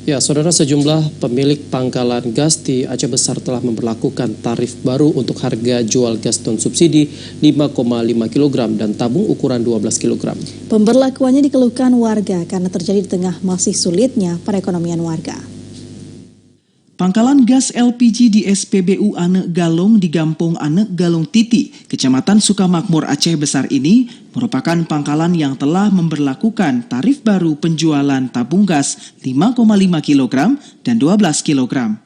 Ya, saudara, sejumlah pemilik pangkalan gas di Aceh Besar telah memberlakukan tarif baru untuk harga jual gas non subsidi 5,5 kg dan tabung ukuran 12 kg. Pemberlakuannya dikeluhkan warga karena terjadi di tengah masih sulitnya perekonomian warga. Pangkalan gas LPG di SPBU Anek Galong di Gampong Anek Galong Titi, Kecamatan Sukamakmur Aceh Besar ini merupakan pangkalan yang telah memberlakukan tarif baru penjualan tabung gas 5,5 kg dan 12 kg.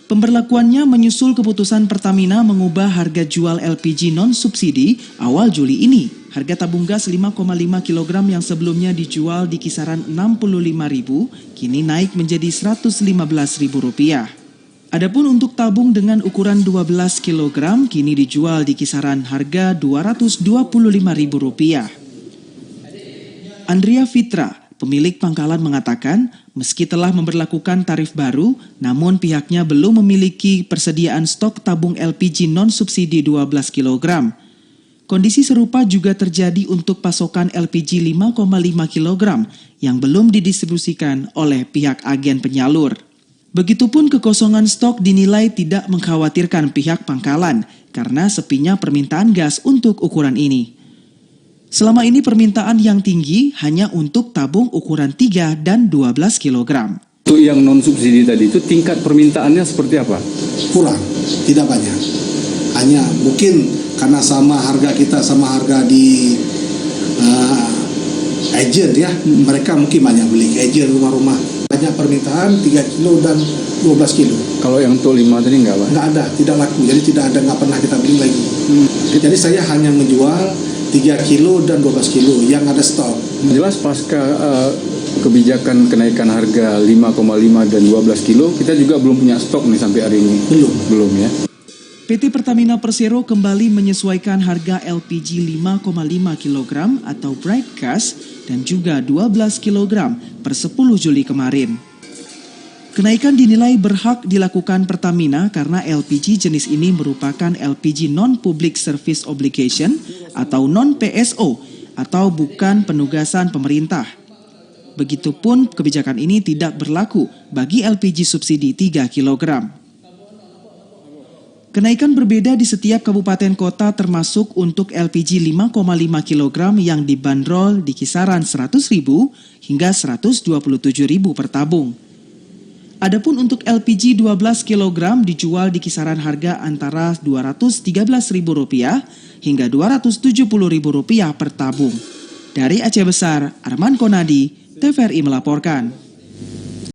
Pemberlakuannya menyusul keputusan Pertamina mengubah harga jual LPG non-subsidi awal Juli ini. Harga tabung gas 5,5 kg yang sebelumnya dijual di kisaran Rp65.000 kini naik menjadi Rp115.000. Adapun untuk tabung dengan ukuran 12 kg kini dijual di kisaran harga Rp225.000. Andrea Fitra, pemilik pangkalan, mengatakan meski telah memberlakukan tarif baru, namun pihaknya belum memiliki persediaan stok tabung LPG non-subsidi 12 kg. Kondisi serupa juga terjadi untuk pasokan LPG 5,5 kg yang belum didistribusikan oleh pihak agen penyalur. Begitupun kekosongan stok dinilai tidak mengkhawatirkan pihak pangkalan karena sepinya permintaan gas untuk ukuran ini. Selama ini permintaan yang tinggi hanya untuk tabung ukuran 3 dan 12 kg. Untuk yang non-subsidi tadi itu tingkat permintaannya seperti apa? Kurang, tidak banyak. Hanya mungkin karena sama harga kita sama harga di agent ya, mereka mungkin banyak beli ke agent rumah-rumah. Banyak permintaan 3 kilo dan 12 kilo. Kalau yang untuk 5 tadi enggak, Pak? Nggak ada, tidak laku. Jadi nggak pernah kita beli lagi. Jadi saya hanya menjual 3 kilo dan 12 kilo yang ada stok. Jelas pasca kebijakan kenaikan harga 5,5 dan 12 kilo, kita juga belum punya stok nih sampai hari ini. Belum ya. PT Pertamina Persero kembali menyesuaikan harga LPG 5,5 kg atau bright gas dan juga 12 kg per 10 Juli kemarin. Kenaikan dinilai berhak dilakukan Pertamina karena LPG jenis ini merupakan LPG Non-Public Service Obligation atau non-PSO atau bukan penugasan pemerintah. Begitupun kebijakan ini tidak berlaku bagi LPG subsidi 3 kg. Kenaikan berbeda di setiap kabupaten kota termasuk untuk LPG 5,5 kg yang dibanderol di kisaran Rp100.000 hingga Rp127.000 per tabung. Adapun untuk LPG 12 kg dijual di kisaran harga antara Rp213.000 hingga Rp270.000 per tabung. Dari Aceh Besar, Arman Konadi, TVRI melaporkan.